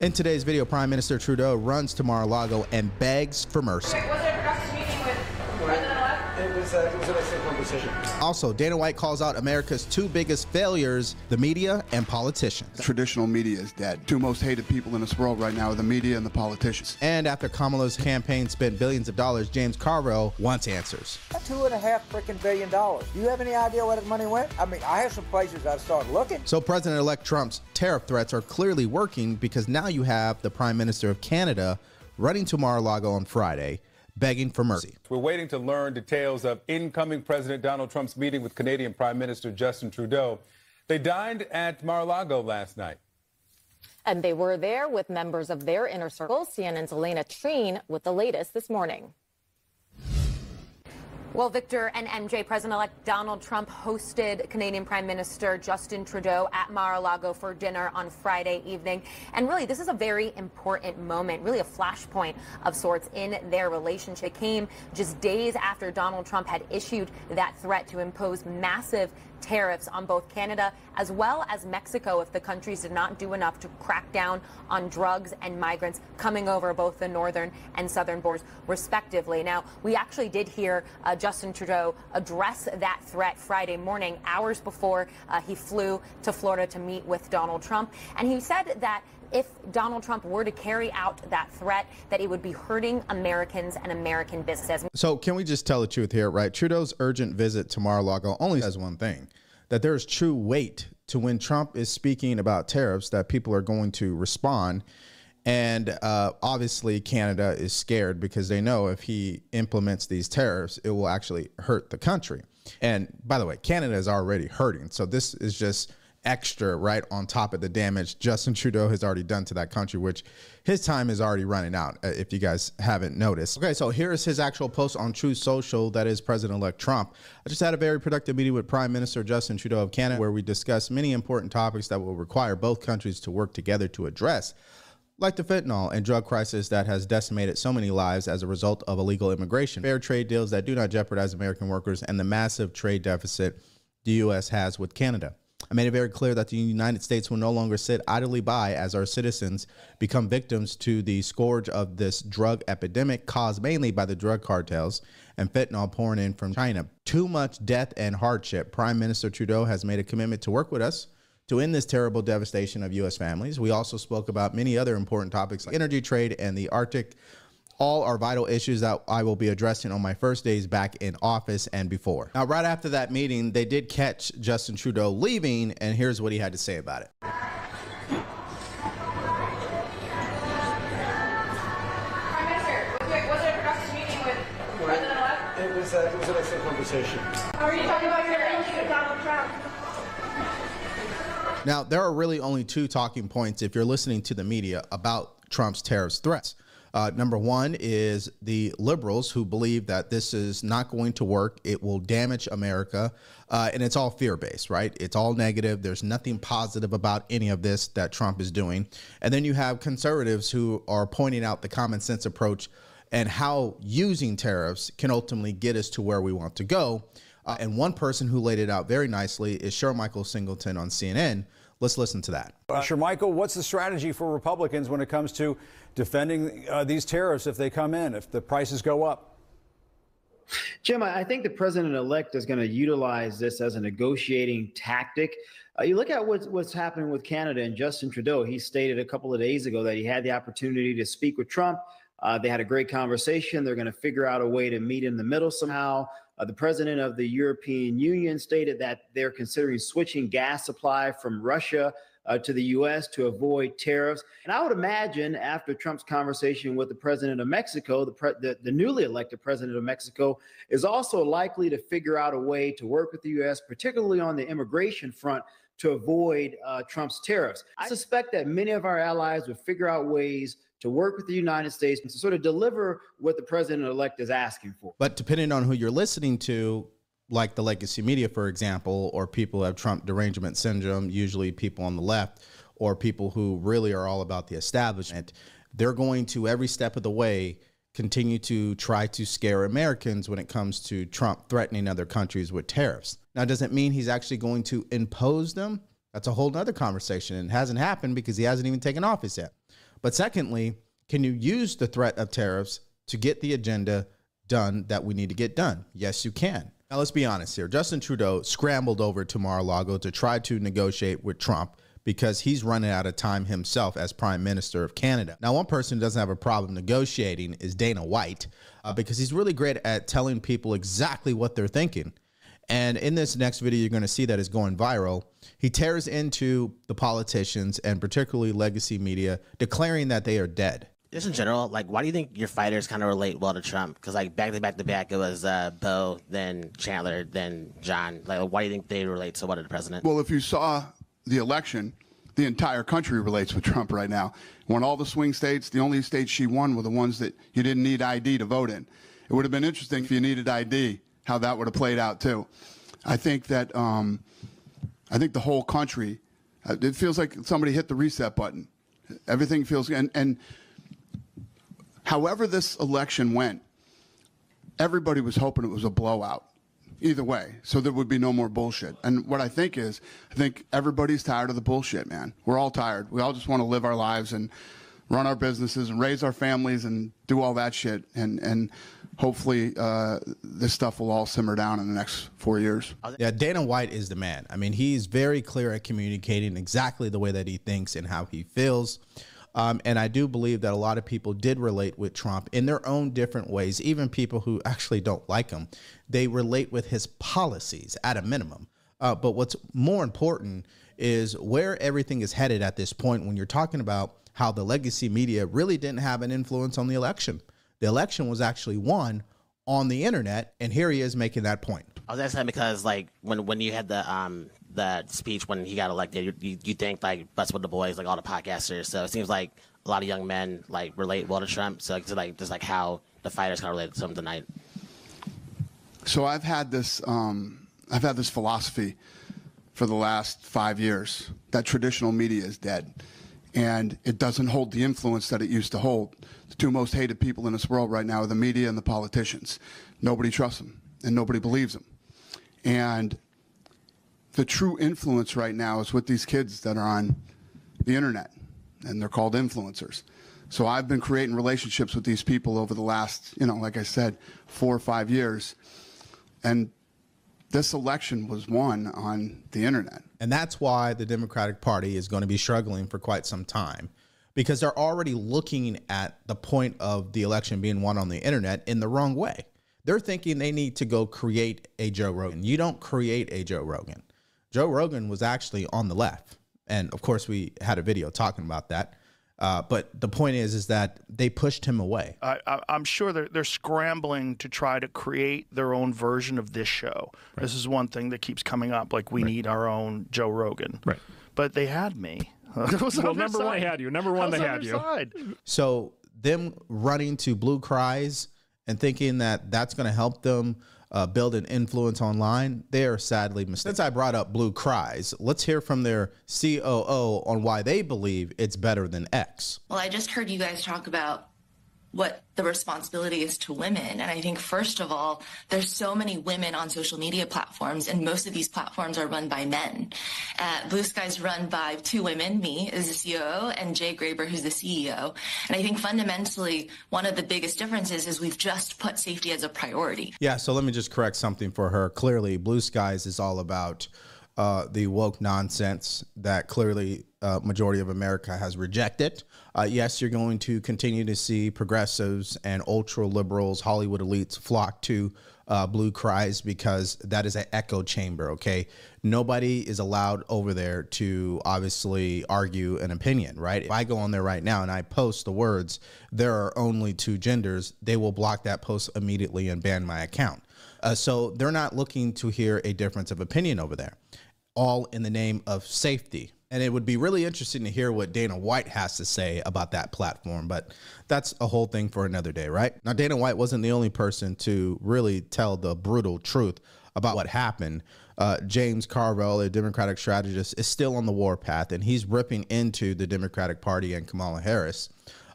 In today's video, Prime Minister Trudeau runs to Mar-a-Lago and begs for mercy. Was it a productive meeting with President-elect? It was an excellent conversation. Also, Dana White calls out America's two biggest failures, the media and politicians. Traditional media is dead. Two most hated people in this world right now are the media and the politicians. And after Kamala's campaign spent billions of dollars, James Carville wants answers. $2.5 billion. Do you have any idea where that money went? I mean, I have some places I've started looking. So President-elect Trump's tariff threats are clearly working because now you have the Prime Minister of Canada running to Mar-a-Lago on Friday, begging for mercy. We're waiting to learn details of incoming President Donald Trump's meeting with Canadian Prime Minister Justin Trudeau. They dined at Mar-a-Lago last night. And they were there with members of their inner circle. CNN's Elena Treen with the latest this morning. Well, Victor and MJ, President-elect Donald Trump hosted Canadian Prime Minister Justin Trudeau at Mar-a-Lago for dinner on Friday evening. And really, this is a very important moment, really a flashpoint of sorts in their relationship. It came just days after Donald Trump had issued that threat to impose massive tariffs on both Canada as well as Mexico if the countries did not do enough to crack down on drugs and migrants coming over both the northern and southern borders, respectively. Now, we actually did hear Justin Trudeau address that threat Friday morning, hours before he flew to Florida to meet with Donald Trump. And he said that if Donald Trump were to carry out that threat, that it would be hurting Americans and American businesses. So can we just tell the truth here, right? Trudeau's urgent visit to Mar-a-Lago only says one thing, that there is true weight to when Trump is speaking about tariffs, that people are going to respond. And obviously Canada is scared because they know if he implements these tariffs, it will actually hurt the country. And by the way, Canada is already hurting. So this is just extra right on top of the damage Justin Trudeau has already done to that country, which his time is already running out, if you guys haven't noticed. Okay, so here's his actual post on Truth Social, that is President-elect Trump. I just had a very productive meeting with Prime Minister Justin Trudeau of Canada, where we discussed many important topics that will require both countries to work together to address, like the fentanyl and drug crisis that has decimated so many lives as a result of illegal immigration, fair trade deals that do not jeopardize American workers, and the massive trade deficit the U.S. has with Canada. I made it very clear that the United States will no longer sit idly by as our citizens become victims to the scourge of this drug epidemic caused mainly by the drug cartels and fentanyl pouring in from China. Too much death and hardship. Prime Minister Trudeau has made a commitment to work with us to end this terrible devastation of U.S. families. We also spoke about many other important topics like energy, trade, and the Arctic. All are vital issues that I will be addressing on my first days back in office and before. Now, right after that meeting, they did catch Justin Trudeau leaving, and here's what he had to say about it. Prime Minister, was it a productive meeting with President-elect? It was an excellent conversation. How are you talking about your relationship with Donald Trump? Now, there are really only two talking points if you're listening to the media about Trump's tariffs threats. Number one is the liberals who believe that this is not going to work. It will damage America. And it's all fear-based, right? It's all negative. There's nothing positive about any of this that Trump is doing. And then you have conservatives who are pointing out the common sense approach and how using tariffs can ultimately get us to where we want to go. And one person who laid it out very nicely is Shermichael Singleton on CNN. Let's listen to that. Shermichael, what's the strategy for Republicans when it comes to defending these tariffs if they come in, if the prices go up? Jim, I think the president-elect is going to utilize this as a negotiating tactic. You look at what's happening with Canada and Justin Trudeau. He stated a couple of days ago that he had the opportunity to speak with Trump. They had a great conversation. They're going to figure out a way to meet in the middle somehow. The president of the European Union stated that they're considering switching gas supply from Russia to the U.S. to avoid tariffs. And I would imagine after Trump's conversation with the president of Mexico, the newly elected president of Mexico is also likely to figure out a way to work with the U.S., particularly on the immigration front, to avoid Trump's tariffs. I suspect that many of our allies would figure out ways to work with the United States and to sort of deliver what the president-elect is asking for. But depending on who you're listening to, like the legacy media, for example, or people who have Trump derangement syndrome, usually people on the left, or people who really are all about the establishment, they're going to, every step of the way, continue to try to scare Americans when it comes to Trump threatening other countries with tariffs. Now, does it mean he's actually going to impose them? That's a whole nother conversation, and it hasn't happened because he hasn't even taken office yet. But secondly, can you use the threat of tariffs to get the agenda done that we need to get done? Yes, you can. Now, let's be honest here. Justin Trudeau scrambled over to Mar-a-Lago to try to negotiate with Trump because he's running out of time himself as Prime Minister of Canada. Now, one person who doesn't have a problem negotiating is Dana White, because he's really great at telling people exactly what they're thinking. And in this next video, you're going to see that is going viral. He tears into the politicians and particularly legacy media, declaring that they are dead. Just in general, like, why do you think your fighters kind of relate well to Trump? Because, like, back to back, it was Bo, then Chandler, then John. Like, why do you think they relate so well to the president? Well, if you saw the election, the entire country relates with Trump right now. Won all the swing states. The only states she won were the ones that you didn't need ID to vote in. It would have been interesting if you needed ID, how that would have played out too. I think that I think the whole country, it feels like somebody hit the reset button. Everything feels, and however this election went, everybody was hoping it was a blowout. Either way, so there would be no more bullshit. And what I think is, I think everybody's tired of the bullshit, man. We're all tired. We all just want to live our lives and run our businesses and raise our families and do all that shit. And hopefully this stuff will all simmer down in the next 4 years. Yeah, Dana White is the man. I mean, he's very clear at communicating exactly the way that he thinks and how he feels. And I do believe that a lot of people did relate with Trump in their own different ways, even people who actually don't like him. They relate with his policies at a minimum. But what's more important is where everything is headed at this point when you're talking about how the legacy media really didn't have an influence on the election. The election was actually won on the internet, and here he is making that point. I was asking because, like, when you had the speech when he got elected, you think, like, Butts with the Boys, like all the podcasters. So it seems like a lot of young men, like, relate well to Trump. So it's like just like how the fighters kind of relate to him tonight. So I've had this philosophy for the last 5 years that traditional media is dead, and it doesn't hold the influence that it used to hold. The two most hated people in this world right now are the media and the politicians. Nobody trusts them, and nobody believes them. And the true influence right now is with these kids that are on the internet, and they're called influencers. So I've been creating relationships with these people over the last, like I said, 4 or 5 years. And this election was won on the internet. And that's why the Democratic Party is going to be struggling for quite some time, because they're already looking at the point of the election being won on the internet in the wrong way. They're thinking they need to go create a Joe Rogan. You don't create a Joe Rogan. Joe Rogan was actually on the left. And of course, we had a video talking about that. But the point is that they pushed him away. I'm sure they're scrambling to try to create their own version of this show. Right. This is one thing that keeps coming up, like we need our own Joe Rogan. Right. But they had me. Well, number one, they had you. Number one, they had you. So them running to Blue Cries and thinking that that's going to help them build an influence online, they are sadly mistaken. Since I brought up Blue Cries, let's hear from their COO on why they believe it's better than X. Well, I just heard you guys talk about what the responsibility is to women. And I think, first of all, there's so many women on social media platforms, and most of these platforms are run by men. Blue Sky's run by 2 women, me as the COO, and Jay Graber, who's the CEO. And I think fundamentally, one of the biggest differences is we've just put safety as a priority. Yeah, so let me just correct something for her. Clearly, Blue Skies is all about the woke nonsense that clearly majority of America has rejected. Yes, you're going to continue to see progressives and ultra liberals, Hollywood elites flock to Blue Cries because that is an echo chamber. OK, nobody is allowed over there to obviously argue an opinion. Right. If I go on there right now and I post the words, there are only 2 genders, they will block that post immediately and ban my account. So they're not looking to hear a difference of opinion over there, all in the name of safety. And it would be really interesting to hear what Dana White has to say about that platform, but that's a whole thing for another day, right? Now, Dana White wasn't the only person to really tell the brutal truth about what happened. James Carville, a Democratic strategist, is still on the warpath, and he's ripping into the Democratic Party and Kamala Harris.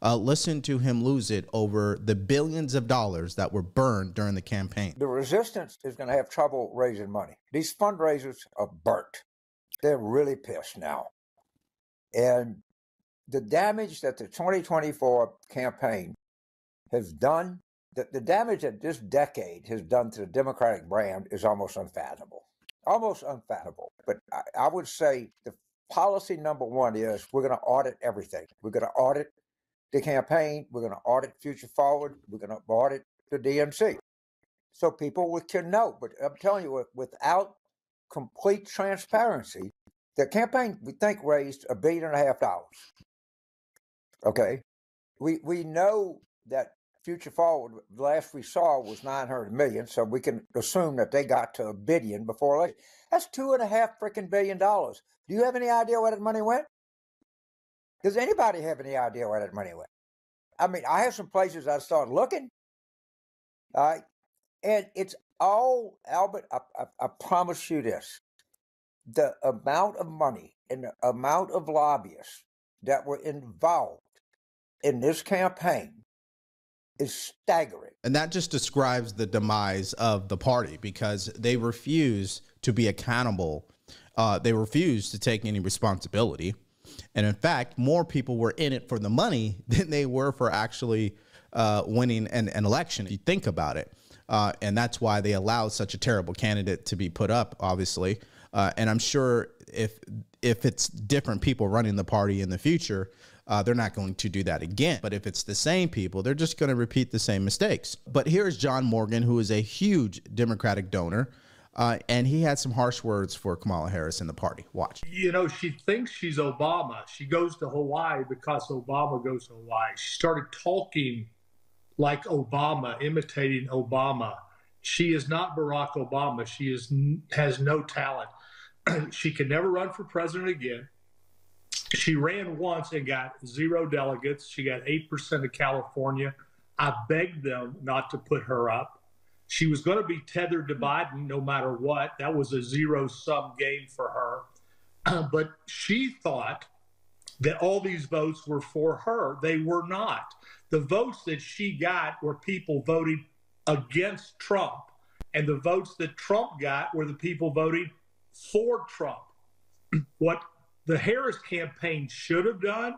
Listen to him lose it over the billions of dollars that were burned during the campaign. The resistance is going to have trouble raising money. These fundraisers are burnt. They're really pissed now. And the damage that the 2024 campaign has done, the damage that this decade has done to the Democratic brand is almost unfathomable. Almost unfathomable. But I would say the policy number one is we're going to audit everything. We're going to audit the campaign. We're going to audit Future Forward. We're going to audit the DNC. So people can know. But I'm telling you, without complete transparency, the campaign, we think, raised $1.5 billion. Okay? We know that Future Forward, the last we saw was $900 million, so we can assume that they got to $1 billion before election. That's $2.5 billion. Do you have any idea where that money went? Does anybody have any idea where that money went? I mean, I have some places I started looking. All right. And it's all, Albert, I promise you this. The amount of money and the amount of lobbyists that were involved in this campaign is staggering. And that just describes the demise of the party, because they refuse to be accountable. They refuse to take any responsibility. And in fact, more people were in it for the money than they were for actually winning an election, if you think about it. And that's why they allowed such a terrible candidate to be put up, obviously. And I'm sure if it's different people running the party in the future, they're not going to do that again. But if it's the same people, they're just going to repeat the same mistakes. But here's John Morgan, who is a huge Democratic donor, and he had some harsh words for Kamala Harris in the party. Watch. You know, she thinks she's Obama. She goes to Hawaii because Obama goes to Hawaii. She started talking like Obama, imitating Obama. She is not Barack Obama. She has no talent. She can never run for president again. She ran once and got 0 delegates. She got 8% of California. I begged them not to put her up. She was going to be tethered to Biden no matter what. That was a zero-sum game for her. But she thought that all these votes were for her. They were not. The votes that she got were people voting against Trump. And the votes that Trump got were the people voting for Trump. What the Harris campaign should have done,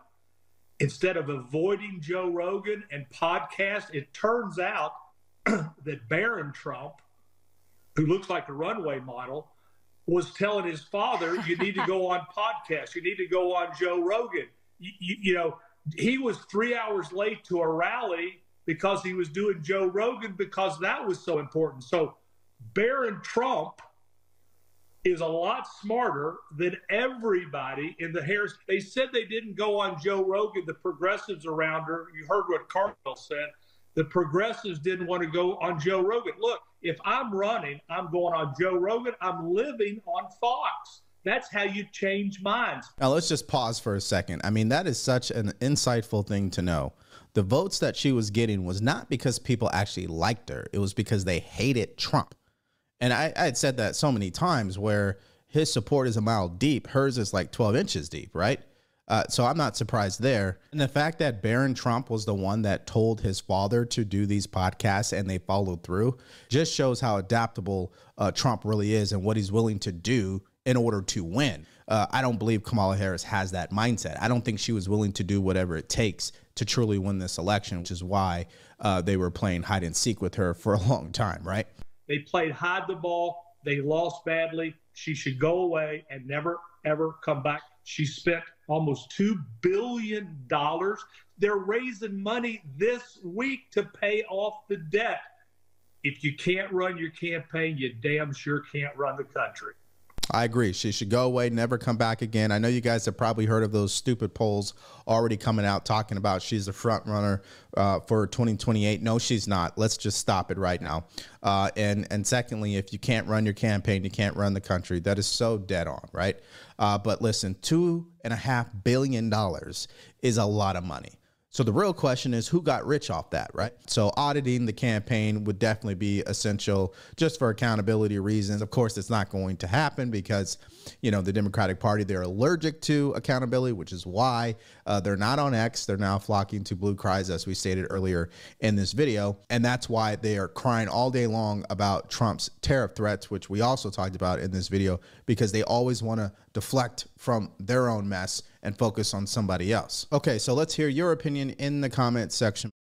instead of avoiding Joe Rogan and podcasts, it turns out that Barron Trump, who looks like a runway model, was telling his father, you need to go on podcasts. You need to go on Joe Rogan. You know, he was 3 hours late to a rally because he was doing Joe Rogan because that was so important. So Barron Trump is a lot smarter than everybody in the Harris. They said they didn't go on Joe Rogan, the progressives around her. You heard what Carville said. The progressives didn't want to go on Joe Rogan. Look, if I'm running, I'm going on Joe Rogan. I'm living on Fox. That's how you change minds. Now, let's just pause for a second. I mean, that is such an insightful thing to know. The votes that she was getting was not because people actually liked her. It was because they hated Trump. And I had said that so many times, where his support is a mile deep. Hers is like 12 inches deep, right? So I'm not surprised there. And the fact that Barron Trump was the one that told his father to do these podcasts and they followed through just shows how adaptable Trump really is and what he's willing to do in order to win. I don't believe Kamala Harris has that mindset. I don't think she was willing to do whatever it takes to truly win this election, which is why they were playing hide and seek with her for a long time, right? They played hide the ball. They lost badly. She should go away and never, ever come back. She spent almost $2 billion. They're raising money this week to pay off the debt. If you can't run your campaign, you damn sure can't run the country. I agree. She should go away, never come back again. I know you guys have probably heard of those stupid polls already coming out talking about she's the front runner for 2028. No, she's not. Let's just stop it right now. And secondly, if you can't run your campaign, you can't run the country. That is so dead on, right? But listen, $2.5 billion is a lot of money. So the real question is, who got rich off that, right? So auditing the campaign would definitely be essential just for accountability reasons. Of course, it's not going to happen because, you know, the Democratic Party, they're allergic to accountability, which is why they're not on X. They're now flocking to blue cries, as we stated earlier in this video. And that's why they are crying all day long about Trump's tariff threats, which we also talked about in this video, because they always want to deflect from their own mess and focus on somebody else. Okay, so let's hear your opinion in the comment section.